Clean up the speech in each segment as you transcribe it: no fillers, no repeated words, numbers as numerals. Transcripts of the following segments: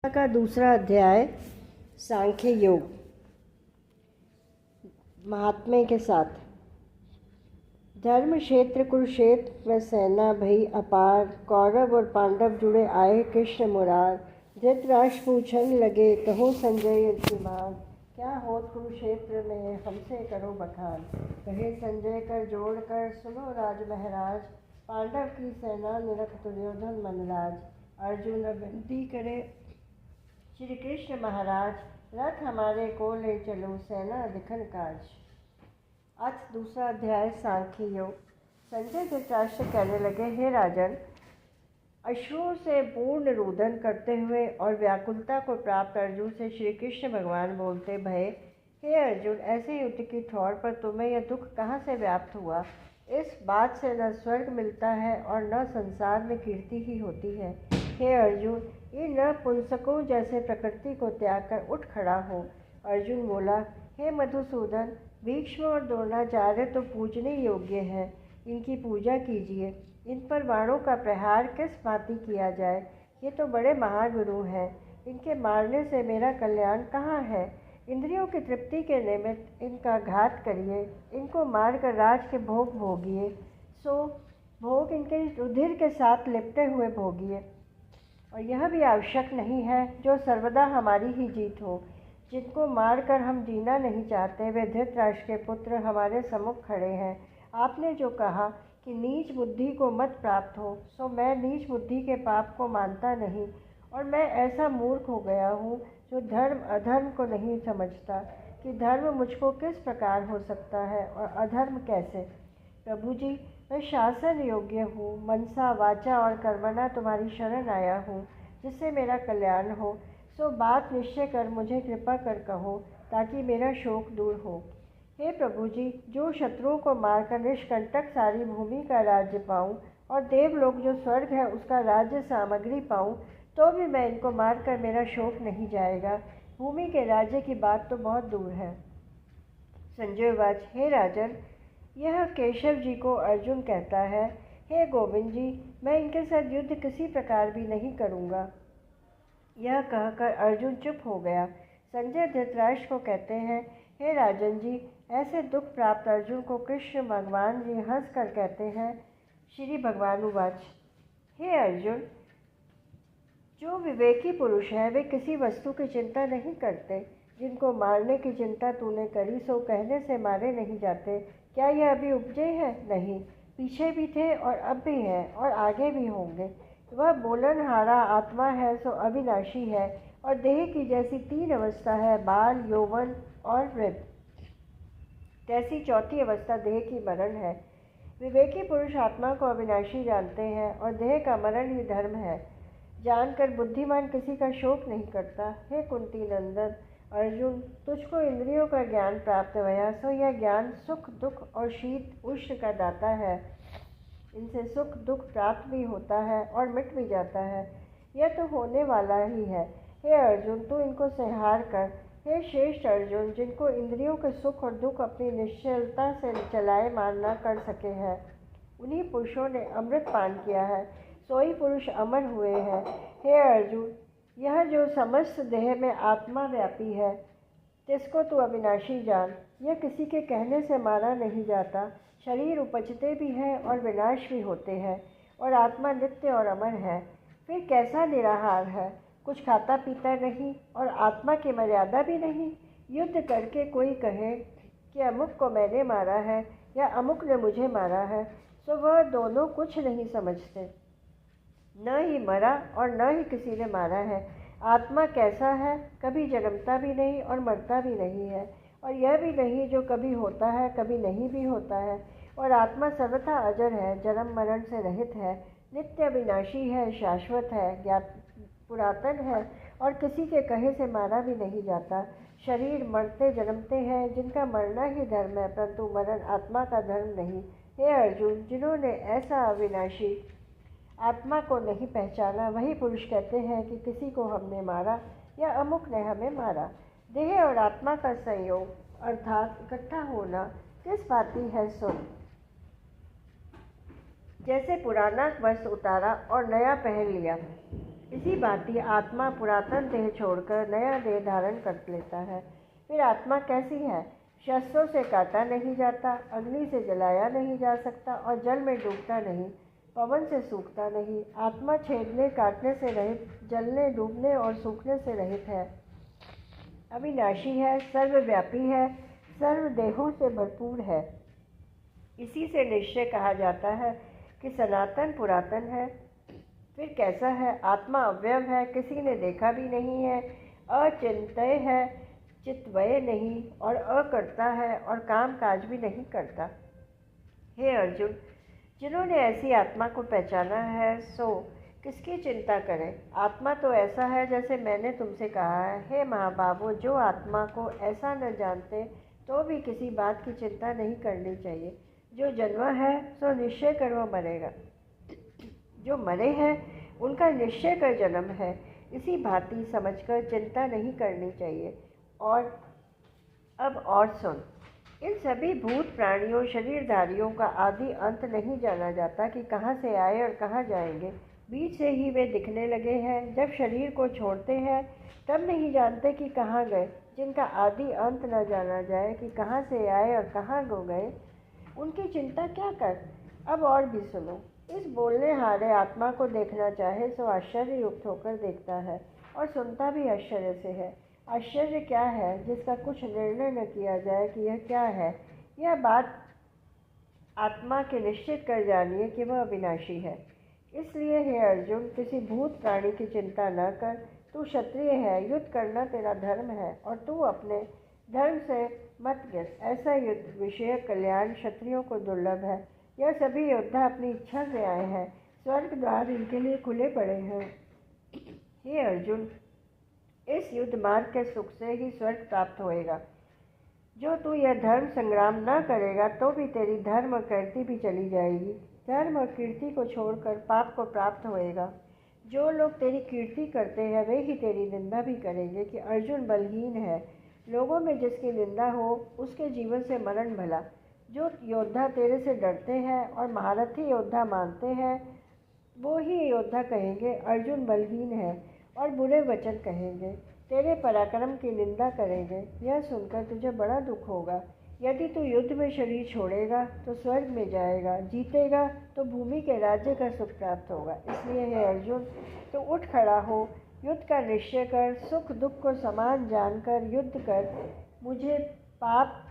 का दूसरा अध्याय सांख्य योग महात्म्य के साथ। धर्म क्षेत्र कुरुक्षेत्र में सेना भई अपार, कौरव और पांडव जुड़े आए कृष्ण मुरार। धृतराष्ट्र पूछन लगे कहो संजय श्रीमान, क्या होत कुरुक्षेत्र में हमसे करो बखान। कहे संजय कर जोड़ कर सुनो राज महाराज, पांडव की सेना निरख दुर्योधन मनराज। अर्जुन विनती करे श्री कृष्ण महाराज, रथ हमारे को ले चलो सेना दिखन काज। आज दूसरा अध्याय सांख्य योग। संजय धृतराष्ट्र कहने लगे, हे राजन, अश्रुओं से पूर्ण रुदन करते हुए और व्याकुलता को प्राप्त अर्जुन से श्री कृष्ण भगवान बोलते भये, हे अर्जुन, ऐसे युद्ध की ठौर पर तुम्हें यह दुख कहाँ से व्याप्त हुआ। इस बात से न स्वर्ग मिलता है और न संसार में कीर्ति ही होती है। हे अर्जुन, इन नपुंसकों जैसे प्रकृति को त्याग कर उठ खड़ा हो। अर्जुन बोला, हे मधुसूदन, भीष्म और द्रोणाचार्य तो पूजने योग्य हैं, इनकी पूजा कीजिए। इन पर बाणों का प्रहार किस भांति किया जाए, ये तो बड़े महागुरु हैं, इनके मारने से मेरा कल्याण कहाँ है। इंद्रियों की तृप्ति के निमित्त इनका घात करिए, इनको मारकर राज के भोग भोगिए, सो भोग इनके रुधिर के साथ लिपटे हुए भोगिए। और यह भी आवश्यक नहीं है जो सर्वदा हमारी ही जीत हो। जिनको मारकर हम जीना नहीं चाहते वे धृतराष्ट्र के पुत्र हमारे सम्मुख खड़े हैं। आपने जो कहा कि नीच बुद्धि को मत प्राप्त हो, सो मैं नीच बुद्धि के पाप को मानता नहीं, और मैं ऐसा मूर्ख हो गया हूँ जो धर्म अधर्म को नहीं समझता कि धर्म मुझको किस प्रकार हो सकता है और अधर्म कैसे। प्रभु जी, मैं शासन योग्य हूँ, मनसा वाचा और कर्मणा तुम्हारी शरण आया हूँ, जिससे मेरा कल्याण हो। सो बात निश्चय कर मुझे कृपा कर कहो, ताकि मेरा शोक दूर हो। हे प्रभु जी, जो शत्रुओं को मारकर निष्कंटक सारी भूमि का राज्य पाऊँ और देवलोक जो स्वर्ग है उसका राज्य सामग्री पाऊँ, तो भी मैं इनको मारकर मेरा शोक नहीं जाएगा। भूमि के राज्य की बात तो बहुत दूर है। संजय वाच, हे राजन, यह केशव जी को अर्जुन कहता है, हे गोविंद जी, मैं इनके साथ युद्ध किसी प्रकार भी नहीं करूँगा। यह कहकर अर्जुन चुप हो गया। संजय धृतराष्ट्र को कहते हैं, हे राजन जी, ऐसे दुख प्राप्त अर्जुन को कृष्ण भगवान जी हंस कर कहते हैं। श्री भगवान उवाच, हे अर्जुन, जो विवेकी पुरुष है वे किसी वस्तु की चिंता नहीं करते। जिनको मारने की चिंता तूने करी, सो कहने से मारे नहीं जाते। क्या यह अभी उपजे है? नहीं, पीछे भी थे और अब भी हैं और आगे भी होंगे। वह बोलनहारा आत्मा है सो अविनाशी है, और देह की जैसी तीन अवस्था है, बाल, यौवन और वृद्ध, तैसी चौथी अवस्था देह की मरण है। विवेकी पुरुष आत्मा को अविनाशी जानते हैं और देह का मरण ही धर्म है। जानकर बुद्धिमान किसी का शोक नहीं करता। हे कुंती नंदन अर्जुन, तुझको इंद्रियों का ज्ञान प्राप्त हुआ, सो यह ज्ञान सुख दुख और शीत उष्ण का दाता है। इनसे सुख दुख प्राप्त भी होता है और मिट भी जाता है, यह तो होने वाला ही है। हे अर्जुन, तू इनको संहार कर। हे श्रेष्ठ अर्जुन, जिनको इंद्रियों के सुख और दुख अपनी निश्चलता से चलाए मार न कर सके हैं, उन्हीं पुरुषों ने अमृत पान किया है, सोई पुरुष अमर हुए हैं। हे अर्जुन, यह जो समस्त देह में आत्मा व्यापी है, जिसको तू अविनाशी जान। यह किसी के कहने से मारा नहीं जाता। शरीर उपजते भी हैं और विनाश भी होते हैं, और आत्मा नित्य और अमर है। फिर कैसा निराहार है, कुछ खाता पीता नहीं और आत्मा की मर्यादा भी नहीं। युद्ध करके कोई कहे कि अमुक को मैंने मारा है या अमुक ने मुझे मारा है, तो वह दोनों कुछ नहीं समझते। न ही मरा और न ही किसी ने मारा है। आत्मा कैसा है, कभी जन्मता भी नहीं और मरता भी नहीं है, और यह भी नहीं जो कभी होता है कभी नहीं भी होता है। और आत्मा सर्वथा अजर है, जन्म मरण से रहित है, नित्य विनाशी है, शाश्वत है, ज्ञात पुरातन है, और किसी के कहे से मारा भी नहीं जाता। शरीर मरते जन्मते हैं, जिनका मरना ही धर्म है, परंतु मरण आत्मा का धर्म नहीं। हे अर्जुन, जिन्होंने ऐसा अविनाशी आत्मा को नहीं पहचाना, वही पुरुष कहते हैं कि किसी को हमने मारा या अमुक ने हमें मारा। देह और आत्मा का संयोग अर्थात इकट्ठा होना किस भांति है सुन। जैसे पुराना वस्त्र उतारा और नया पहन लिया, इसी भांति आत्मा पुरातन देह छोड़कर नया देह धारण कर लेता है। फिर आत्मा कैसी है? शस्त्रों से काटा नहीं जाता, अग्नि से जलाया नहीं जा सकता और जल में डूबता नहीं, पवन से सूखता नहीं। आत्मा छेदने काटने से रहित, जलने डूबने और सूखने से रहित है, अविनाशी है, सर्वव्यापी है, सर्व देहों से भरपूर है। इसी से निश्चय कहा जाता है कि सनातन पुरातन है। फिर कैसा है? आत्मा अव्यय है, किसी ने देखा भी नहीं है, अचिंत्य है, चित्वय नहीं और अकर्ता है और काम काज भी नहीं करता। हे अर्जुन, जिन्होंने ऐसी आत्मा को पहचाना है सो किसकी चिंता करें? आत्मा तो ऐसा है जैसे मैंने तुमसे कहा है। हे महाबाबो, जो आत्मा को ऐसा न जानते तो भी किसी बात की चिंता नहीं करनी चाहिए। जो जन्मा है सो निश्चय कर वो मरेगा, जो मरे हैं उनका निश्चय कर जन्म है। इसी भांति समझकर चिंता नहीं करनी चाहिए। और अब और सुन, इन सभी भूत प्राणियों शरीरधारियों का आदि अंत नहीं जाना जाता कि कहाँ से आए और कहाँ जाएंगे। बीच से ही वे दिखने लगे हैं। जब शरीर को छोड़ते हैं तब नहीं जानते कि कहाँ गए। जिनका आदि अंत न जाना जाए कि कहाँ से आए और कहाँ गो गए, उनकी चिंता क्या कर। अब और भी सुनो। इस बोलने हारे आत्मा को देखना चाहे सो आश्चर्य युक्त होकर देखता है और सुनता भी आश्चर्य से है। आश्चर्य क्या है जिसका कुछ निर्णय न किया जाए कि यह क्या है। यह बात आत्मा के निश्चित कर जानिए कि वह अविनाशी है। इसलिए हे अर्जुन, किसी भूत प्राणी की चिंता न कर। तू क्षत्रिय है, युद्ध करना तेरा धर्म है और तू अपने धर्म से मत गिर। ऐसा युद्ध विषय कल्याण क्षत्रियों को दुर्लभ है। यह सभी योद्धा अपनी इच्छा से आए हैं, स्वर्ग द्वार इनके लिए खुले पड़े हैं। हे अर्जुन, इस युद्ध मार्ग के सुख से ही स्वर्ग प्राप्त होएगा। जो तू यह धर्म संग्राम न करेगा तो भी तेरी धर्म और कीर्ति भी चली जाएगी। धर्म और कीर्ति को छोड़कर पाप को प्राप्त होएगा। जो लोग तेरी कीर्ति करते हैं वे ही तेरी निंदा भी करेंगे कि अर्जुन बलहीन है। लोगों में जिसकी निंदा हो उसके जीवन से मरण भला। जो योद्धा तेरे से डरते हैं और महारथी योद्धा मानते हैं वो ही योद्धा कहेंगे अर्जुन बलहीन है और बुरे वचन कहेंगे, तेरे पराक्रम की निंदा करेंगे। यह सुनकर तुझे बड़ा दुख होगा। यदि तू युद्ध में शरीर छोड़ेगा तो स्वर्ग में जाएगा, जीतेगा तो भूमि के राज्य का सुख प्राप्त होगा। इसलिए हे अर्जुन, तो उठ खड़ा हो, युद्ध का निश्चय कर, सुख दुख को समान जानकर युद्ध कर, मुझे पाप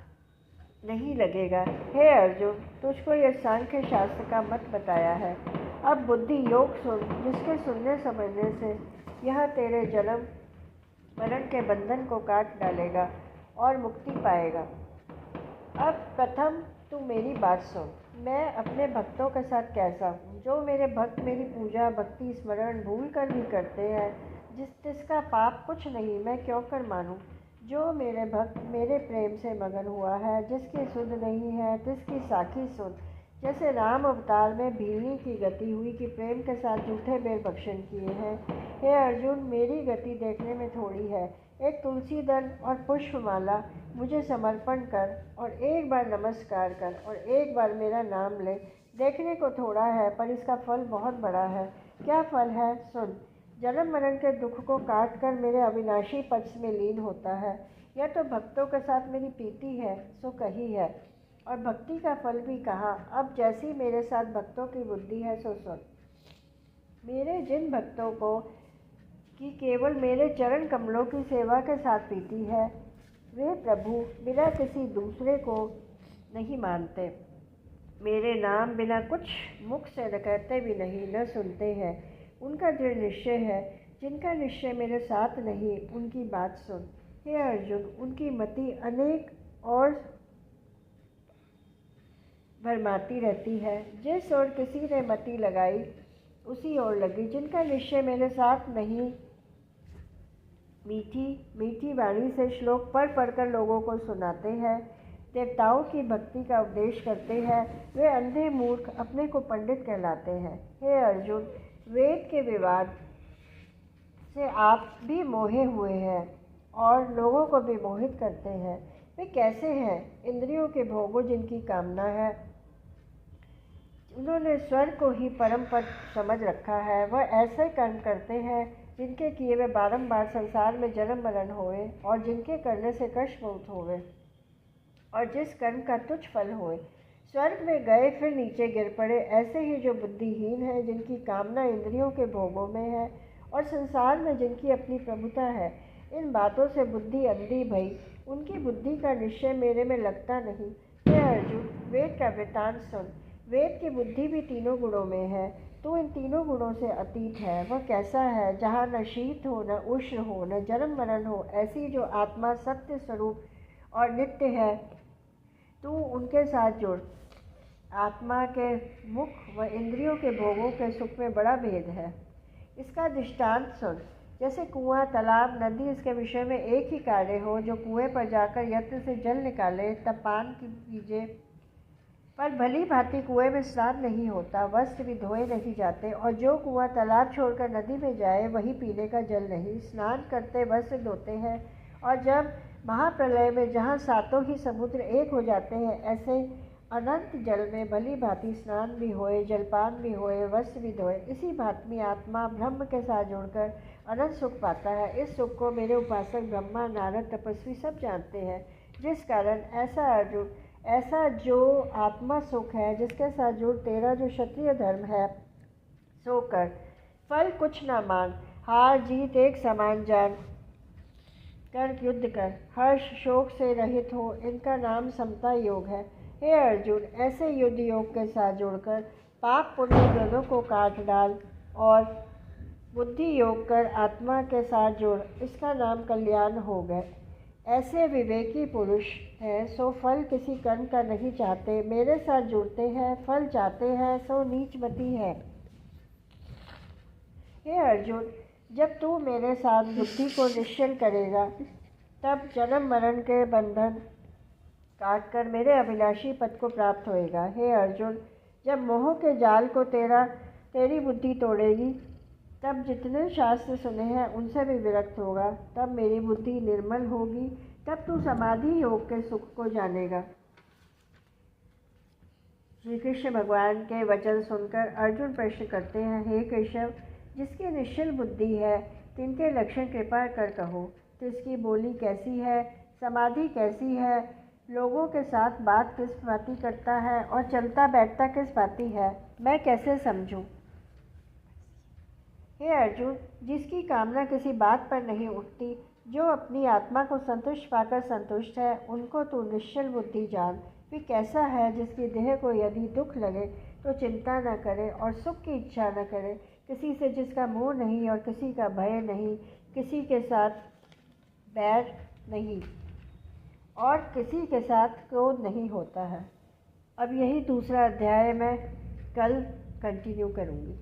नहीं लगेगा। हे अर्जुन, तुझको यह सांख्य शास्त्र का मत बताया है। अब बुद्धि योग सुन, जिसके सुनने समझने से यह तेरे जन्म मरण के बंधन को काट डालेगा और मुक्ति पाएगा। अब प्रथम तू मेरी बात सुन। मैं अपने भक्तों के साथ कैसा हूँ? जो मेरे भक्त मेरी पूजा भक्ति स्मरण भूल कर भी करते हैं, जिसका पाप कुछ नहीं, मैं क्यों कर मानूँ। जो मेरे भक्त मेरे प्रेम से मगन हुआ है, जिसकी सुध नहीं है तिसकी साखी सुन। जैसे राम अवतार में भीलनी की गति हुई कि प्रेम के साथ झूठे बेर भक्षण किए हैं। हे अर्जुन, मेरी गति देखने में थोड़ी है। एक तुलसी दल और पुष्पमाला मुझे समर्पण कर और एक बार नमस्कार कर और एक बार मेरा नाम ले। देखने को थोड़ा है पर इसका फल बहुत बड़ा है। क्या फल है? सुन। जन्म मरण के दुख को काट कर मेरे अविनाशी पक्ष में लीन होता है। यह तो भक्तों के साथ मेरी प्रीति है सो कही है, और भक्ति का फल भी कहा। अब जैसी मेरे साथ भक्तों की बुद्धि है सो सुन। मेरे जिन भक्तों को कि केवल मेरे चरण कमलों की सेवा के साथ प्रीति है, वे प्रभु बिना किसी दूसरे को नहीं मानते। मेरे नाम बिना कुछ मुख से न कहते भी नहीं, न सुनते हैं। उनका दृढ़ निश्चय है। जिनका निश्चय मेरे साथ नहीं, उनकी बात सुन। हे अर्जुन, उनकी मति अनेक और भरमाती रहती है। जिस ओर किसी ने मति लगाई उसी ओर लगी। जिनका निश्चय मेरे साथ नहीं, मीठी मीठी वाणी से श्लोक पढ़ पढ़कर लोगों को सुनाते हैं, देवताओं की भक्ति का उपदेश करते हैं, वे अंधे मूर्ख अपने को पंडित कहलाते हैं। हे अर्जुन, वेद के विवाद से आप भी मोहे हुए हैं और लोगों को भी मोहित करते हैं। वे कैसे हैं? इंद्रियों के भोगों जिनकी कामना है, उन्होंने स्वर्ग को ही परम पद समझ रखा है। वह ऐसे कर्म करते हैं जिनके किए वे बारंबार संसार में जन्म मरण होए और जिनके करने से कष्ट बहुत होवे और जिस कर्म का तुच्छ फल होए। स्वर्ग में गए फिर नीचे गिर पड़े। ऐसे ही जो बुद्धिहीन है, जिनकी कामना इंद्रियों के भोगों में है और संसार में जिनकी अपनी प्रभुता है, इन बातों से बुद्धि अंधी भई, उनकी बुद्धि का निश्चय मेरे में लगता नहीं। हे अर्जुन, वेद का वृतांत सुन। वेद की बुद्धि भी तीनों गुणों में है, तो इन तीनों गुणों से अतीत है। वह कैसा है जहाँ न शीत हो, न उष्ण हो, न जन्म मरण हो। ऐसी जो आत्मा सत्य स्वरूप और नित्य है, तू उनके साथ जुड़। आत्मा के मुख व इंद्रियों के भोगों के सुख में बड़ा भेद है। इसका दृष्टांत सुन। जैसे कुआं, तालाब, नदी, इसके विषय में एक ही कार्य हो। जो कुएं पर जाकर यत्न से जल निकाले तब पान कीजिए, पर भली भांति कुएं में स्नान नहीं होता, वस्त्र भी धोए नहीं जाते। और जो कुआं तालाब छोड़कर नदी में जाए, वही पीने का जल नहीं। स्नान करते वस्त्र धोते हैं, और जब महाप्रलय में जहाँ सातों ही समुद्र एक हो जाते हैं, ऐसे अनंत जल में भली भांति स्नान भी होए, जलपान भी होए, वस्त्र भी धोए। इसी भांति आत्मा ब्रह्म के साथ जुड़कर अनंत सुख पाता है। इस सुख को मेरे उपासक ब्रह्मा, नारद, तपस्वी सब जानते हैं। जिस कारण ऐसा अर्जुन, ऐसा जो आत्मा सुख है, जिसके साथ जुड़ तेरा जो क्षत्रिय धर्म है सो कर। फल कुछ न मान, हार जीत एक समान जान कर युद्ध कर। हर्ष शोक से रहित हो, इनका नाम समता योग है। हे अर्जुन, ऐसे युद्ध योग के साथ जुड़कर पाप पुण्य दोनों को काट डाल और बुद्धि योग कर आत्मा के साथ जुड़, इसका नाम कल्याण हो गए। ऐसे विवेकी पुरुष हैं सो फल किसी कर्म का नहीं चाहते, मेरे साथ जुड़ते हैं, फल चाहते हैं सो नीचमती है। हे अर्जुन, जब तू मेरे साथ बुद्धि को निश्चल करेगा, तब जन्म मरण के बंधन काट कर मेरे अविनाशी पद को प्राप्त होएगा। हे अर्जुन, जब मोह के जाल को तेरी बुद्धि तोड़ेगी, तब जितने शास्त्र सुने हैं उनसे भी विरक्त होगा। तब मेरी बुद्धि निर्मल होगी, तब तू समाधि योग के सुख को जानेगा। श्री कृष्ण भगवान के वचन सुनकर अर्जुन प्रश्न करते हैं, हे केशव, जिसकी निश्चल बुद्धि है, तिनके लक्षण कृपा कर कहो। तिसकी बोली कैसी है, समाधि कैसी है, लोगों के साथ बात किस भांति करता है और चलता बैठता किस भांति है, मैं कैसे समझूं। हे अर्जुन, जिसकी कामना किसी बात पर नहीं उठती, जो अपनी आत्मा को संतुष्ट पाकर संतुष्ट है, उनको तू निश्चल बुद्धि जान। वे कैसा है जिसकी देह को यदि दुख लगे तो चिंता न करे और सुख की इच्छा न करे, किसी से जिसका मोह नहीं और किसी का भय नहीं, किसी के साथ बैर नहीं और किसी के साथ क्रोध नहीं होता है। अब यही दूसरा अध्याय मैं कल कंटिन्यू करूँगी।